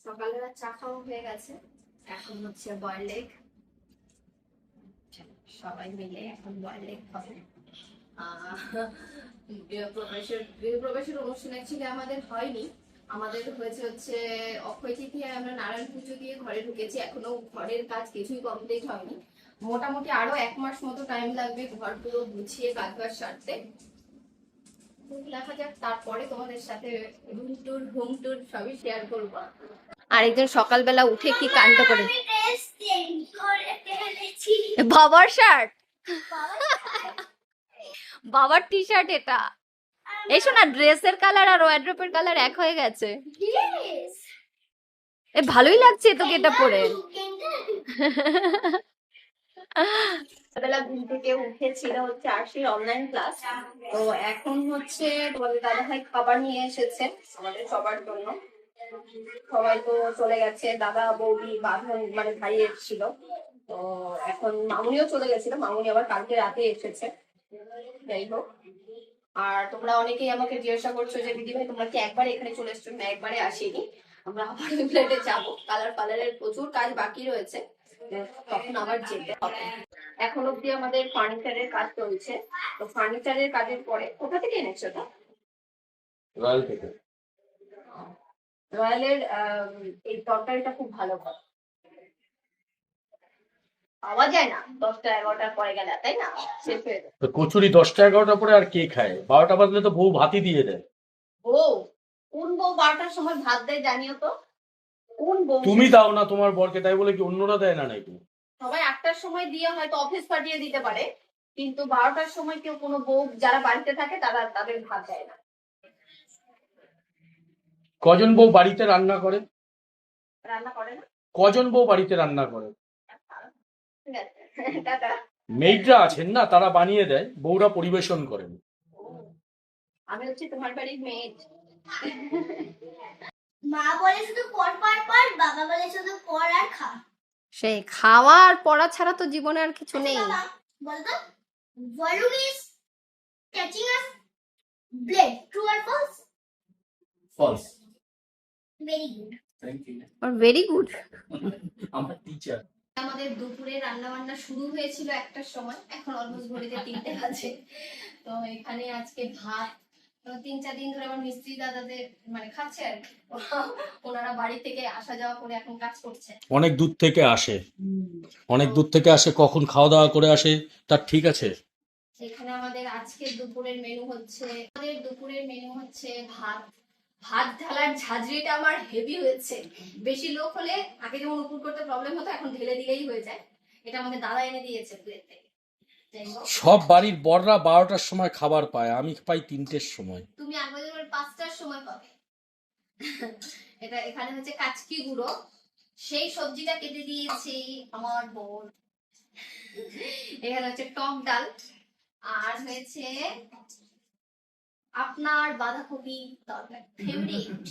সকালবেলা চা খাওয়া হয়ে গেছে, এখন হচ্ছে বয়েল এগ। সবাই মিলে এখন বয়েল এগ খাবে। গৃহপ্রবেশের অনুষ্ঠান অ্যাকচুয়ালি আমাদের হয়নি, আমাদের হয়েছে হচ্ছে অক্ষয় তৃতীয়া, আমরা নারায়ণ পুজো দিয়ে ঘরে ঢুকেছি, এখনো ঘরের কাজ কিছুই কমপ্লিট হয়নি। মোটামুটি আরো 1 মাস মতো টাইম লাগবে ঘর পুরো গুছিয়ে কাজবাজ সারতে। দেখা যাক, তারপরে তোমাদের সাথে রুম ট্যুর হোম ট্যুর সবই শেয়ার করবো। আরেকজন সকালবেলা উঠে কি কাণ্ড করে, বাবার শার্ট, বাবার টি শার্ট এটা। এই শোনা, ড্রেসের কালার আর ওয়ার্ড্রোবের কালার এক হয়ে গেছে। এ ভালোই লাগছে তোকে এটা পরে। সকালবেলা ঘুম থেকে উঠেছিল হচ্ছে আরশির অনলাইন ক্লাস, তো এখন হচ্ছে তোমাদের দাদা ভাই খাবার নিয়ে এসেছে আমাদের সবার জন্য। সবাই তো চলে গেছে, দাদা বৌদি বাঁধন মানে ভাই এসেছিল, তো এখন মামুনিও চলে গেছিল, মামুনি আবার কালকে রাতে এসেছে। যাই হোক, আর তোমরা অনেকেই আমাকে জিজ্ঞাসা করছো যে দিদি ভাই তোমরা কি একবার এখানে চলে এসছো? না, একবারে আসিনি, আমরা আবার ফ্ল্যাটে যাবো, কালারের প্রচুর কাজ বাকি রয়েছে, তখন আবার যেতে হবে। এখন অব্দি আমাদের ফার্নিচারের কাজ চলছে, তো ফার্নিচারের কাজের পরে কোথা থেকে এনেছো এটা? রয়্যাল থেকে। রয়্যালের এই তরকারিটা খুব ভালো করে পাওয়া যায় না 10টা 11টার পরে গেলে, তাই না? শেষ হয়ে যায়। তো কচুরি 10টা 11টা পরে আর কে খায়? 12টা বাজলে তো বউ ভাতই দিয়ে দেয়। বউ? কোন বউ 12টার সময় ভাত দেয় জানিও তো? কোন বউ? তুমি দাও না তোমার বরকে, তাই বলে কি অন্যরা দেয় না নাকি? সবাই 8টার সময় দিয়ে হয়তো অফিস পাঠিয়ে দিতে পারে, কিন্তু 12টার সময় কেউ কোনো বউ যারা বাড়িতে থাকে তাদের ভাত দেয় না। কজন বউ বাড়িতে রান্না করে? রান্না করে না? কজন বউ বাড়িতে রান্না করে? ঠিক আছে, টাটা। মেয়েরা আছেন না, তারা বানিয়ে দেয়, বউরা পরিবেশন করেন। আমি হচ্ছে তোমার বাড়ির মেয়ে। মা বলে শুধু পড় পড় পড়, বাবা বলে শুধু পড় আর খা। সেই খাওয়া আর পড়া ছাড়া তো জীবনে আর কিছু নেই। বলতো volume is touching us blade, true or false? False. Very good. Thank you. Very good. আমার টিচার। আমাদের দুপুরে রান্না বান্না শুরু হয়েছিল 1টার সময়, এখন অলমোস্ট ঘড়িতে 3টে বাজে। তো এখানে আজকে ভাত, 3-4 দিন ধরে আমার মিস্ত্রি দাদাদের মানে খাচ্ছে আর কি। ওনারা বাড়ি থেকে আসা যাওয়া করে এখন কাজ করছে। অনেক দূর থেকে আসে, অনেক দূর থেকে আসে, কখন খাওয়া দাওয়া করে আসে তার ঠিক আছে। এখানে আমাদের আজকে দুপুরের মেনু হচ্ছে ভাত। ভাত ঢালার ঝাঁঝরিটা আমার হেভি হয়েছে। বেশি লোক হলে আগে যেমন উপর করতে প্রবলেম হতো, এখন ঢেলে দিলেই হয়ে যায়। এটা আমাকে দাদা এনে দিয়েছে প্লেট থেকে। সব বাড়ির বড়রা 12টার সময় খাবার পায়, আমি পাই 3টের সময়। তুমি আগে 5টার সময় পাবে। এটা এখানে হচ্ছে কাচকি গুঁড়ো, সেই সবজিটা কেটে দিয়েছি আমার বোন। এখানে হচ্ছে টক ডাল, আর হয়েছে আপনার বাঁধাকপি তরকারি ফেভারিট।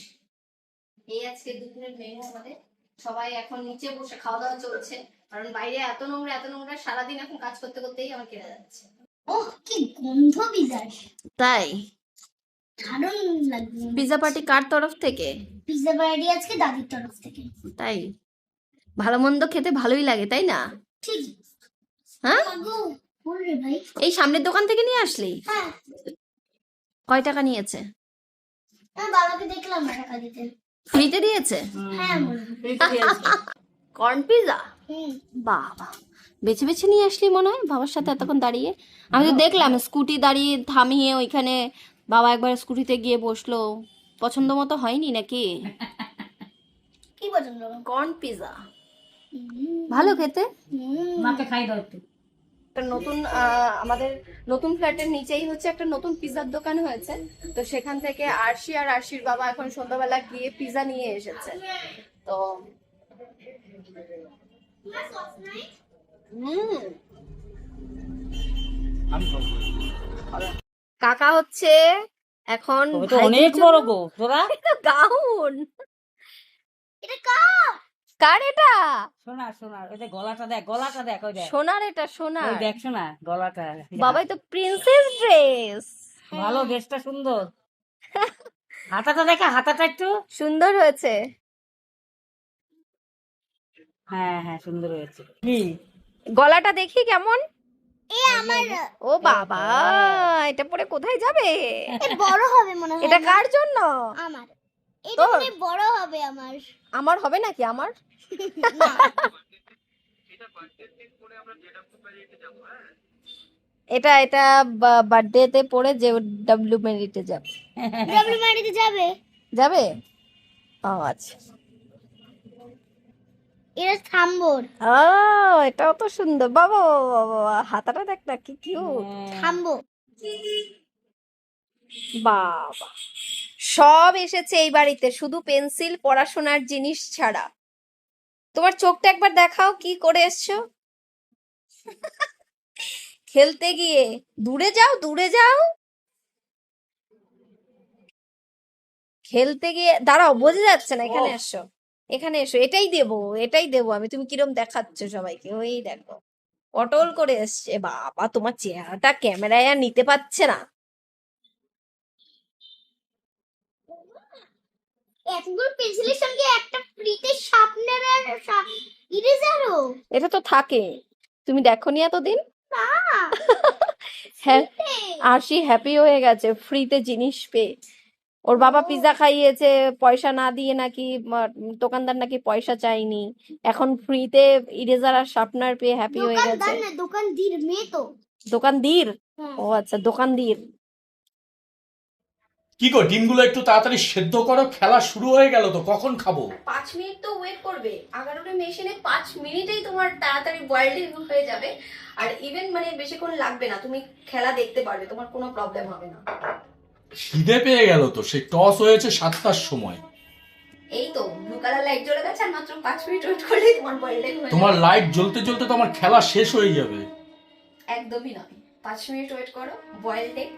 এই আজকে দুপুরের মেনু আমাদের। সবাই এখন নিচে বসে খাওয়া দাওয়া চলছে, কারণ বাইরে এত নোংরা, সারাদিন এখন কাজ করতে করতেই আমার কেটে যাচ্ছে। ওহ কি গন্ধ পিজার! তাই দারুণ লাগবে। পিজা পার্টি কার তরফ থেকে? পিজা পার্টি আজকে দাদির তরফ থেকে। তাই ভালো মন্দ খেতে ভালোই লাগে, তাই না? ঠিক। হ্যাঁ, ওরে ভাই, এই সামনের দোকান থেকে নিয়ে আসলি? হ্যাঁ, কয় টাকা নিয়েছে? আমি বাবাকে দেখলাম না টাকা দিতে। ফ্রিতে দিয়েছে? হ্যাঁ কর্ন পিজা? হুম। বাবা, বেছে বেছে নিয়ে আসলি মনে হয় বাবার সাথে এতক্ষণ দাঁড়িয়ে। আমি তো দেখলাম স্কুটি দাঁড়িয়ে থামিয়ে ওইখানে বাবা একবার স্কুটিতে গিয়ে বসলো। পছন্দ মতো হয়নি নাকি? কি পছন্দ? কর্ন পিজা ভালো খেতে। মাকে খাই দাও একটু। একটা নতুন আমাদের নতুন ফ্ল্যাটের নিচেই হচ্ছে একটা নতুন পিজার দোকান হয়েছে, তো সেখান থেকে আরশি আর আরশির বাবা এখন সন্ধ্যাবেলা গিয়ে পিজা নিয়ে এসেছে। তো কাকা হচ্ছে এখন অনেক বড় গো তোরা। গাউন। এটা কার? কার এটা? শোনা শোনা, ওই যে গলাটা দেখ, গলাটা দেখ, ওই দেখ সোনার, এটা সোনার। ওই দেখ শোনা গলাটা। বাবাই তো প্রিন্সেস ড্রেস। ভালো, ড্রেসটা সুন্দর। হাতাটা দেখা, হাতাটা একটু সুন্দর হয়েছে। হ্যাঁ হ্যাঁ সুন্দর হয়েছে কি গলাটা দেখি কেমন। এ আমার ও বাবা, এটা পরে কোথায় যাবে? এ বড় হবে মনে হয় এটা না? কার জন্য? আমার এটা তোর? মনে হয় বড় হবে আমার আমার হবে নাকি? আমার না এটা এটা বার্থডেতে পরে যে ডাব্লিউ মেরিটে যাবে। ডাবল মারিতে যাবে যাবে? ও আচ্ছা। এটা থাম্বর ও, এটাও তো সুন্দর। বাবা বাবা বাবা, হাতাটা দেখ না কি কিউট। থাম্বো বাবা, সব এসেছে এই বাড়িতে, শুধু পেন্সিল পড়াশোনার জিনিস ছাড়া। তোমার চোখটা একবার দেখাও, কি করে এসছো? খেলতে গিয়ে দূরে যাও, দূরে যাও। খেলতে গিয়ে দাঁড়াও, বোঝা যাচ্ছে না, এখানে এসো, এখানে এসো। এটাই দেবো, এটাই দেবো আমি। তুমি কিরম দেখাচ্ছ সবাইকে, ওই দেখো পটল করে এসছে। বাবা, তোমার চেহারাটা ক্যামেরায় আর নিতে পারছে না। এতগুলো পেন্সিলের সঙ্গে একটা ফ্রিতে শার্পনার আর ইরেজারও এটা তো থাকে, তুমি দেখোনি এতদিন? না হ্যাঁ, আরশি হ্যাপি হয়ে গেছে ফ্রিতে জিনিস পেয়ে। ওর বাবা পিৎজা খাইয়েছে পয়সা না দিয়ে, নাকি দোকানদার নাকি পয়সা চাইনি, এখন ফ্রিতে ইরেজার আর শার্পনার পেয়ে হ্যাপি হয়ে গেছে। দোকানদার না দোকানদার মেয়ে তো দোকানদার? হ্যাঁ। ও আচ্ছা, দোকানদার। কি গো, ডিমগুলো একটু তাড়াতাড়ি সেদ্ধ করো, খেলা শুরু হয়ে গেল তো, কখন খাবো? 5 মিনিট তো ওয়েট করবে। 11টা মেশিনে 5 মিনিটেই তোমার তাড়াতাড়ি বয়েলড হয়ে যাবে। আর ইভেন মানে বেশিক্ষণ লাগবে না, তুমি খেলা দেখতে পারবে, তোমার কোনো প্রবলেম হবে না। খিদে পেয়ে গেল তো, সেই টস হয়েছে 7টার সময়। এই তো ব্লু কালার লাইট জ্বলে গেছে, আর মাত্র 5 মিনিট ওয়েট করলেই তোমার বয়েলড হয়ে যাবে। তোমার লাইট জ্বলতে জ্বলতে তো আমার খেলা শেষ হয়ে যাবে। একদমই নয়, 5 মিনিট ওয়েট করো, বয়েলড এগ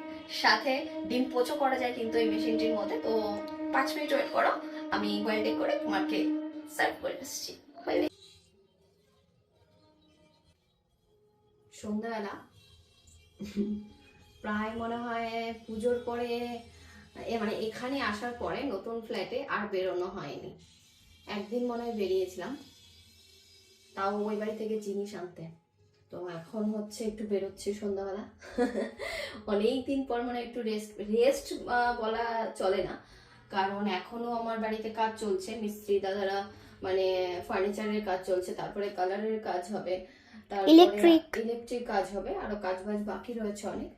সাথে ডিম পোচো করা যায় কিন্তু এই মেশিনটির মধ্যে। তো 5 মিনিট ওয়েট করো, আমি বয়েলড এগ করে তোমাকে সার্ভ করে আসছি। সন্ধ্যাবেলা প্রায় মনে হয় পুজোর পরে, মানে এখানে আসার পরে নতুন ফ্ল্যাটে আর বেরোনো হয়নি। একদিন মনে হয় বেরিয়েছিলাম, তাও ওই বাড়ি থেকে জিনিস আনতে। তো এখন হচ্ছে একটু বেরোচ্ছি সন্ধ্যাবেলা। অনেক দিন পর মানে একটু রেস্ট বলা চলে না, কারণ এখনো আমার বাড়িতে কাজ চলছে। মিস্ত্রি দাদারা মানে ফার্নিচারের কাজ চলছে, তারপরে কালারের কাজ হবে, ইলেকট্রিক কাজ হবে, আরো কাজ বাজ বাকি রয়েছে অনেক।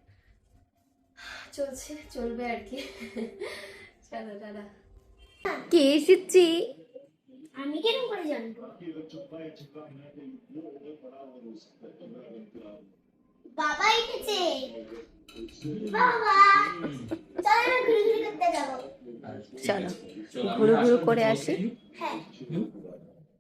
চলবে আর কি। চলো দাদা, কে এসেছি? আমি কেন করে জানবো বাবা এসেছে বাবা চলো না ঘুরে ঘুরে করতে যাবো চলো ঘুরু ঘুরু করে আসি। হ্যাঁ